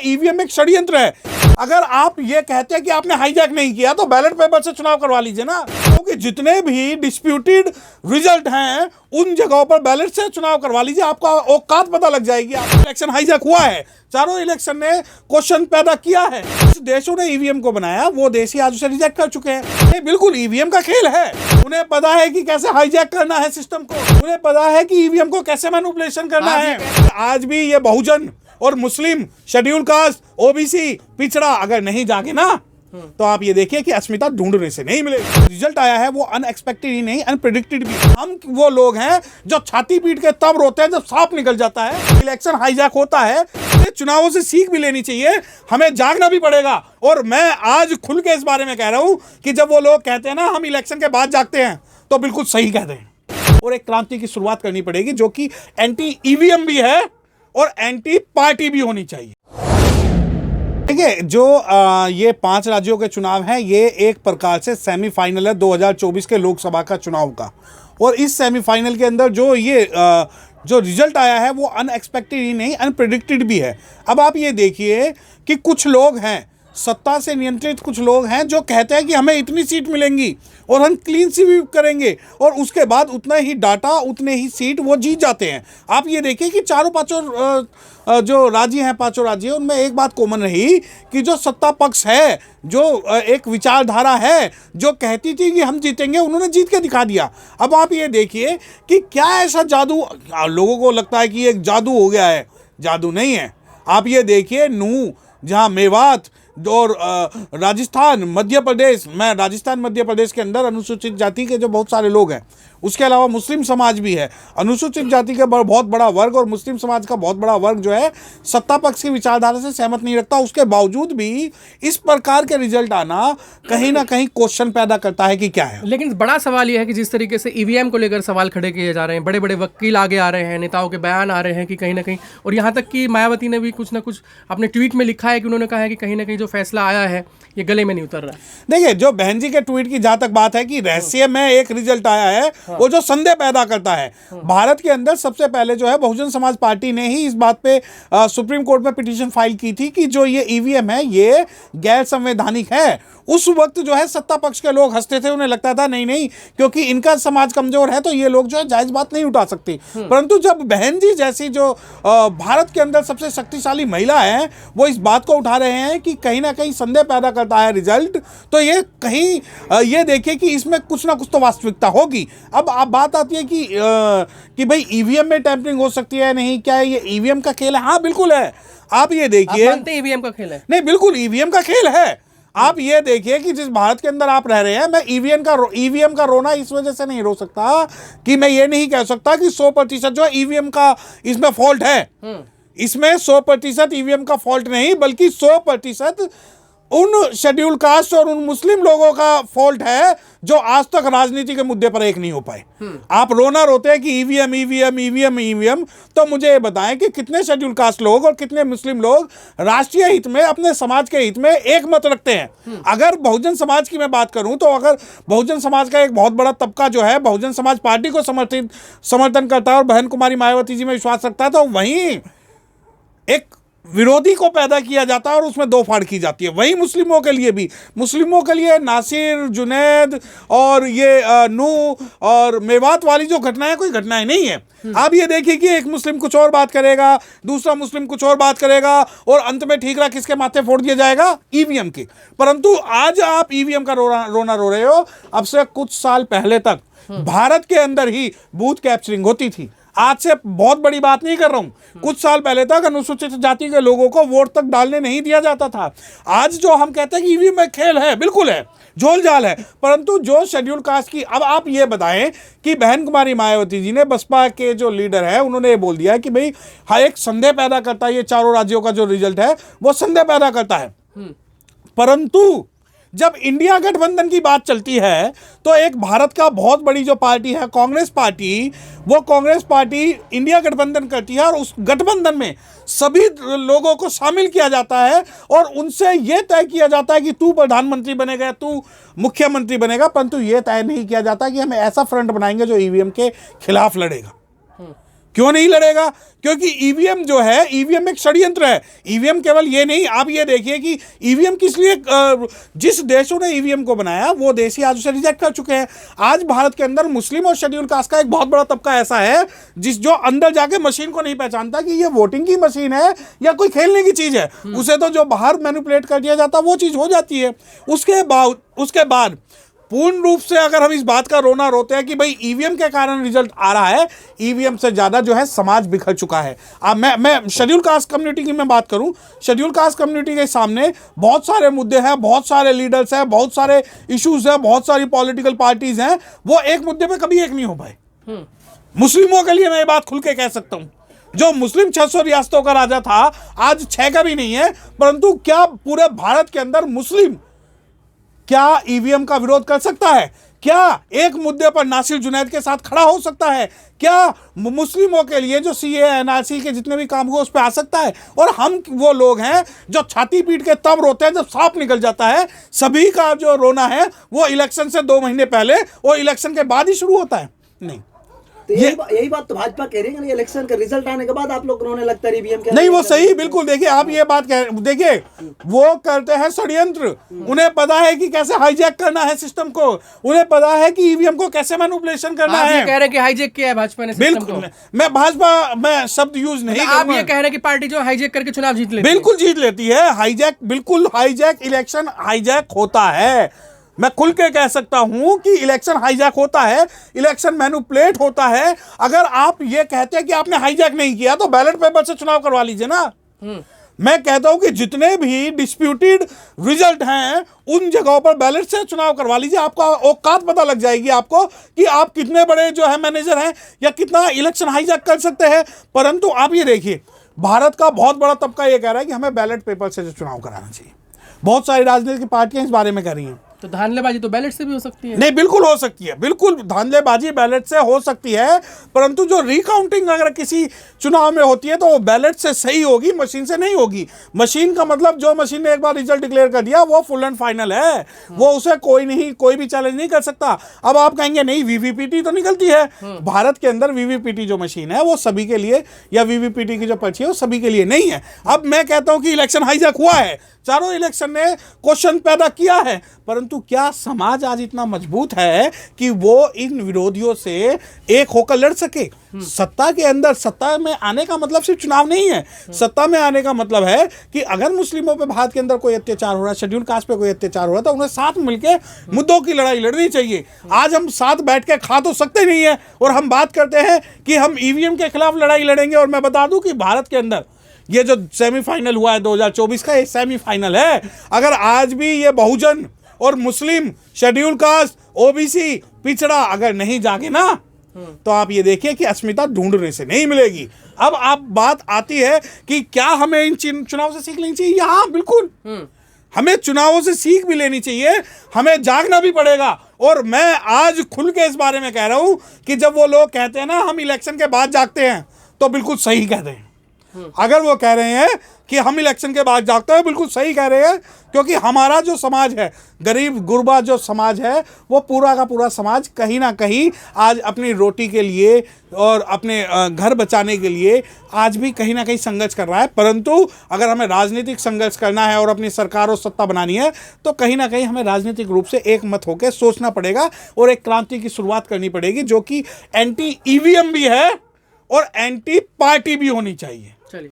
EVM एक षड्यंत्र है। अगर आप ये कहते हैं कि आपने हाईजैक नहीं किया तो बैलेट पेपर से चुनाव करवा लीजिए ना, क्योंकि जितने भी डिस्प्यूटेड रिजल्ट हैं उन जगहों पर बैलेट से चुनाव करवा लीजिए, आपका औकात पता लग जाएगी। आपका इलेक्शन हाईजैक हुआ है, चारों इलेक्शन ने क्वेश्चन पैदा किया है। जिस देशों ने ईवीएम को बनाया वो देश ही आज उसे रिजेक्ट कर चुके हैं। ये बिल्कुल ईवीएम का खेल है। उन्हें पता है कि कैसे हाईजैक करना है सिस्टम को, उन्हें पता है कि ईवीएम को कैसे मैनिपुलेशन करना है। आज भी ये बहुजन और मुस्लिम, शेड्यूल कास्ट, ओबीसी, पिछड़ा अगर नहीं जागे ना तो आप ये देखिए कि अस्मिता ढूंढने से नहीं मिलेगी। रिजल्ट आया है वो अनएक्सपेक्टेड ही नहीं, अनप्रेडिक्टेड भी। हम वो लोग हैं जो छाती पीट के तब रोते हैं जब सांप निकल जाता है। इलेक्शन हाईजैक होता है, चुनावों से सीख भी लेनी चाहिए, हमें जागना भी पड़ेगा। और मैं आज खुल के इस बारे में कह रहा हूं कि जब वो लोग कहते हैं ना हम इलेक्शन के बाद जागते हैं, तो बिल्कुल सही कहते हैं। और एक क्रांति की शुरुआत करनी पड़ेगी जो कि एंटी ईवीएम भी है और एंटी पार्टी भी होनी चाहिए। देखिए, जो ये 5 राज्यों के चुनाव हैं, ये एक प्रकार से सेमीफाइनल है 2024 के लोकसभा का चुनाव का। और इस सेमीफाइनल के अंदर जो रिजल्ट आया है वो अनएक्सपेक्टेड ही नहीं, अनप्रेडिक्टेड भी है। अब आप ये देखिए कि कुछ लोग हैं, सत्ता से नियंत्रित कुछ लोग हैं जो कहते हैं कि हमें इतनी सीट मिलेंगी और हम क्लीन स्वीप करेंगे, और उसके बाद उतना ही डाटा, उतने ही सीट वो जीत जाते हैं। आप ये देखिए कि चारों पांचों जो राज्य हैं, 5 राज्य, उनमें एक बात कॉमन रही कि जो सत्ता पक्ष है, जो एक विचारधारा है जो कहती थी कि हम जीतेंगे, उन्होंने जीत के दिखा दिया। अब आप ये देखिए कि क्या ऐसा जादू, लोगों को लगता है कि एक जादू हो गया है, जादू नहीं है। आप ये देखिए नूह, जहाँ मेवात और राजस्थान, मध्य प्रदेश, मैं राजस्थान मध्य प्रदेश के अंदर अनुसूचित जाति के जो बहुत सारे लोग हैं, उसके अलावा मुस्लिम समाज भी है। अनुसूचित जाति का बहुत बड़ा वर्ग और मुस्लिम समाज का बहुत बड़ा वर्ग जो है सत्ता पक्ष की विचारधारा से सहमत नहीं रखता। उसके बावजूद भी इस प्रकार के रिजल्ट आना कहीं ना कहीं क्वेश्चन पैदा करता है कि क्या है। लेकिन बड़ा सवाल यह है कि जिस तरीके से ईवीएम को लेकर सवाल खड़े किए जा रहे हैं, बड़े बड़े वकील आगे आ रहे हैं, नेताओं के बयान आ रहे हैं कि कहीं ना कहीं, और यहाँ तक कि मायावती ने भी कुछ ना कुछ अपने ट्वीट में लिखा है कि उन्होंने कहा है कि कहीं ना कहीं जो फैसला आया है ये गले में नहीं उतर रहा है। देखिए, जो बहन जी के ट्वीट की जहां तक बात है कि रहस्य में एक रिजल्ट आया है, वो जो संदेह पैदा करता है। भारत के अंदर सबसे पहले जो है बहुजन समाज पार्टी ने ही इस बात पे सुप्रीम कोर्ट में पिटीशन फाइल की थी कि जो ये ईवीएम है ये गैर संवैधानिक है। उस वक्त जो है सत्ता पक्ष के लोग हंसते थे, उन्हें लगता था नहीं क्योंकि इनका समाज कमजोर है तो ये लोग जो है जायज बात नहीं उठा सकती। परंतु जब बहन जी जैसी जो भारत के अंदर सबसे शक्तिशाली महिला है वो इस बात को उठा रहे हैं कि कहीं ना कहीं संदेह पैदा करता है रिजल्ट, तो ये कहीं ये देखिए कि इसमें कुछ ना कुछ तो वास्तविकता होगी। अब आप बात आती है कि भाई ईवीएम में टैंपरिंग हो सकती है नहीं, क्या ये ईवीएम का खेल है? हाँ बिल्कुल है। आप ये देखिए, आप मानते हैं ईवीएम का खेल है? नहीं, बिल्कुल ईवीएम का खेल है। आप ये देखिए कि जिस भारत के अंदर आप रह रहे हैं, मैं ईवीएम का रोना इस वजह से नहीं रो सकता कि मैं ये नहीं कह सकता कि 100% जो है ईवीएम का इसमें फॉल्ट है। इसमें 100% ईवीएम का फॉल्ट नहीं, बल्कि 100% उन शेड्यूल कास्ट और उन मुस्लिम लोगों का फॉल्ट है जो आज तक राजनीति के मुद्दे पर एक नहीं हो पाए। आप रोना रोते हैं कि ईवीएम ईवीएम ईवीएम ईवीएम, तो मुझे ये बताएं कि कितने शेड्यूल कास्ट लोग और कितने मुस्लिम लोग राष्ट्रीय हित में, अपने समाज के हित में एक मत रखते हैं। अगर बहुजन समाज की मैं बात करूं तो अगर बहुजन समाज का एक बहुत बड़ा तबका जो है बहुजन समाज पार्टी को समर्थन करता है और बहन कुमारी मायावती जी में विश्वास रखता है, तो वहीं एक विरोधी को पैदा किया जाता है और उसमें दो फाड़ की जाती है। वही मुस्लिमों के लिए भी, मुस्लिमों के लिए नासिर, जुनैद और ये नूह और मेवात वाली जो घटनाएं कोई घटनाएं नहीं है। आप ये देखिए कि एक मुस्लिम कुछ और बात करेगा, दूसरा मुस्लिम कुछ और बात करेगा और अंत में ठीकरा किसके माथे फोड़ दिया जाएगा? ईवीएम के। परंतु आज आप ईवीएम का रोना रो रहे हो। अब से कुछ साल पहले तक भारत के अंदर ही बूथ कैप्चरिंग होती थी। आज से बहुत बड़ी बात नहीं कर रहा हूं, कुछ साल पहले तक अनुसूचित जाति के लोगों को वोट तक डालने नहीं दिया जाता था। आज जो हम कहते हैं कि ईवीएम में खेल है, बिल्कुल है, झोल जाल है। परंतु जो शेड्यूल कास्ट की, अब आप ये बताएं कि बहन कुमारी मायावती जी ने, बसपा के जो लीडर है, उन्होंने ये बोल दिया कि भाई हाँ, एक संदेह पैदा करता है, ये चारों राज्यों का जो रिजल्ट है वो संदेह पैदा करता है। परंतु जब इंडिया गठबंधन की बात चलती है तो एक भारत का बहुत बड़ी जो पार्टी है कांग्रेस पार्टी, वो कांग्रेस पार्टी इंडिया गठबंधन करती है और उस गठबंधन में सभी लोगों को शामिल किया जाता है और उनसे यह तय किया जाता है कि तू प्रधानमंत्री बनेगा, तू मुख्यमंत्री बनेगा। परंतु यह तय नहीं किया जाता कि हम ऐसा फ्रंट बनाएंगे जो ईवीएम के खिलाफ लड़ेगा। क्यों नहीं लड़ेगा? क्योंकि ईवीएम जो है, ईवीएम एक षड्यंत्र है। ईवीएम केवल ये नहीं, आप ये देखिए कि ईवीएम किस लिए, जिस देशों ने ईवीएम को बनाया वो देश ही आज उसे रिजेक्ट कर चुके हैं। आज भारत के अंदर मुस्लिम और शेड्यूल कास्ट का एक बहुत बड़ा तबका ऐसा है जो अंदर जाके मशीन को नहीं पहचानता कि ये वोटिंग की मशीन है या कोई खेलने की चीज है। उसे तो जो बाहर मैनिपुलेट कर दिया जाता वो चीज हो जाती है। उसके बाद पूर्ण रूप से अगर हम इस बात का रोना रोते हैं कि भाई ईवीएम के कारण रिजल्ट आ रहा है, ईवीएम से ज्यादा जो है समाज बिखर चुका है। अब मैं शेड्यूल कास्ट कम्युनिटी की मैं बात करूं, शेड्यूल कास्ट कम्युनिटी के सामने बहुत सारे मुद्दे हैं, बहुत सारे लीडर्स हैं, बहुत सारे इश्यूज हैं, बहुत सारी पॉलिटिकल पार्टीज हैं, वो एक मुद्दे पे कभी एक नहीं हो पाए। मुस्लिमों के लिए मैं ये बात खुल के कह सकता हूं, जो मुस्लिम 600 रियासतों का राजा था आज 6 का भी नहीं है। परंतु क्या पूरे भारत के अंदर मुस्लिम क्या ईवीएम का विरोध कर सकता है? क्या एक मुद्दे पर नासिर जुनैद के साथ खड़ा हो सकता है? क्या मुस्लिमों के लिए जो सीए एनआरसी के जितने भी काम हुए उस पर आ सकता है? और हम वो लोग हैं जो छाती पीट के तब रोते हैं जब सांप निकल जाता है। सभी का जो रोना है वो इलेक्शन से 2 महीने पहले और इलेक्शन के बाद ही शुरू होता है। नहीं, तो यही बात तो भाजपा कह रही है ना, इलेक्शन का रिजल्ट आने के बाद आप लोग रोने लगता है ईवीएम के। नहीं, वो सही, बिल्कुल। देखिए आप ये बात देखिए, वो करते हैं षड्यंत्र। उन्हें पता है कि कैसे हाईजैक करना है सिस्टम को, उन्हें पता है कि ईवीएम को कैसे मैनिपुलेशन करना है। कह रहे हैं कि हाईजैक किया है भाजपा ने सिस्टम को। मैं मैं शब्द यूज नहीं आप ये कह रहे हैं कि पार्टी जो हाईजैक करके चुनाव जीत लेती है। बिल्कुल जीत लेती है। हाईजैक, बिल्कुल हाईजैक, इलेक्शन हाईजैक होता है। मैं खुल के कह सकता हूं कि इलेक्शन हाईजैक होता है, इलेक्शन मैनिपुलेट होता है। अगर आप ये कहते हैं कि आपने हाईजैक नहीं किया तो बैलेट पेपर से चुनाव करवा लीजिए ना। मैं कहता हूं कि जितने भी डिस्प्यूटेड रिजल्ट हैं उन जगहों पर बैलेट से चुनाव करवा लीजिए। आपका औकात पता लग जाएगी आपको कि आप कितने बड़े जो है मैनेजर हैं या कितना इलेक्शन हाईजैक कर सकते हैं। परंतु आप ये देखिए, भारत का बहुत बड़ा तबका ये कह रहा है कि हमें बैलेट पेपर से चुनाव कराना चाहिए। बहुत सारी राजनीतिक पार्टियां इस बारे में कर रही हैं। तो धांधलेबाजी तो बैलेट से भी हो सकती है। नहीं, बिल्कुल हो सकती है, बिल्कुल धांधलेबाजी बैलेट से हो सकती है। परंतु जो रिकाउंटिंग अगर किसी चुनाव में होती है तो वो बैलेट से सही होगी, मशीन से नहीं होगी। मशीन का मतलब जो मशीन ने एक बार रिजल्ट डिक्लेयर कर दिया वो फुल एंड फाइनल है, वो उसे कोई भी चैलेंज नहीं कर सकता। अब आप कहेंगे नहीं, वीवीपीटी तो निकलती है। भारत के अंदर वीवीपीटी जो मशीन है वो सभी के लिए, या वीवीपीटी की जो पर्ची है वो सभी के लिए नहीं है। अब मैं कहता हूं कि इलेक्शन हाईजैक हुआ है, चारों इलेक्शन ने क्वेश्चन पैदा किया है, परंतु क्या समाज आज इतना मजबूत है कि वो इन विरोधियों से एक होकर लड़ सके? सत्ता के अंदर, सत्ता में आने का मतलब सिर्फ चुनाव नहीं है। सत्ता में आने का मतलब है कि अगर मुस्लिमों पे भारत के अंदर कोई अत्याचार हो रहा है, शेड्यूल कास्ट पे कोई अत्याचार हो रहा है, तो उन्हें साथ मिलकर मुद्दों की लड़ाई लड़नी चाहिए। आज हम साथ बैठ के खा तो सकते नहीं है और हम बात करते हैं कि हम ईवीएम के खिलाफ लड़ाई लड़ेंगे। और मैं बता दूं कि भारत के अंदर ये जो सेमीफाइनल हुआ है 2024 का, ये सेमीफाइनल है। अगर आज भी ये बहुजन और मुस्लिम, शेड्यूल कास्ट, ओबीसी, पिछड़ा अगर नहीं जागे ना, तो आप ये देखिए कि अस्मिता ढूंढने से नहीं मिलेगी। अब आप बात आती है कि क्या हमें इन चुनाव से सीख लेनी चाहिए? हाँ, बिल्कुल, हमें चुनावों से सीख भी लेनी चाहिए, हमें जागना भी पड़ेगा। और मैं आज खुल के इस बारे में कह रहा हूं कि जब वो लोग कहते हैं ना हम इलेक्शन के बाद जागते हैं, तो बिल्कुल सही कहते हैं। अगर वो कह रहे हैं कि हम इलेक्शन के बाद जागते हैं, बिल्कुल सही कह रहे हैं। क्योंकि हमारा जो समाज है, गरीब गुरबा जो समाज है, वो पूरा का पूरा समाज कहीं ना कहीं आज अपनी रोटी के लिए और अपने घर बचाने के लिए आज भी कहीं ना कहीं संघर्ष कर रहा है। परंतु अगर हमें राजनीतिक संघर्ष करना है और अपनी सरकार और सत्ता बनानी है, तो कहीं ना कहीं हमें राजनीतिक रूप से एक मत होकर सोचना पड़ेगा और एक क्रांति की शुरुआत करनी पड़ेगी, जो कि एंटी ईवीएम भी है और एंटी पार्टी भी होनी चाहिए।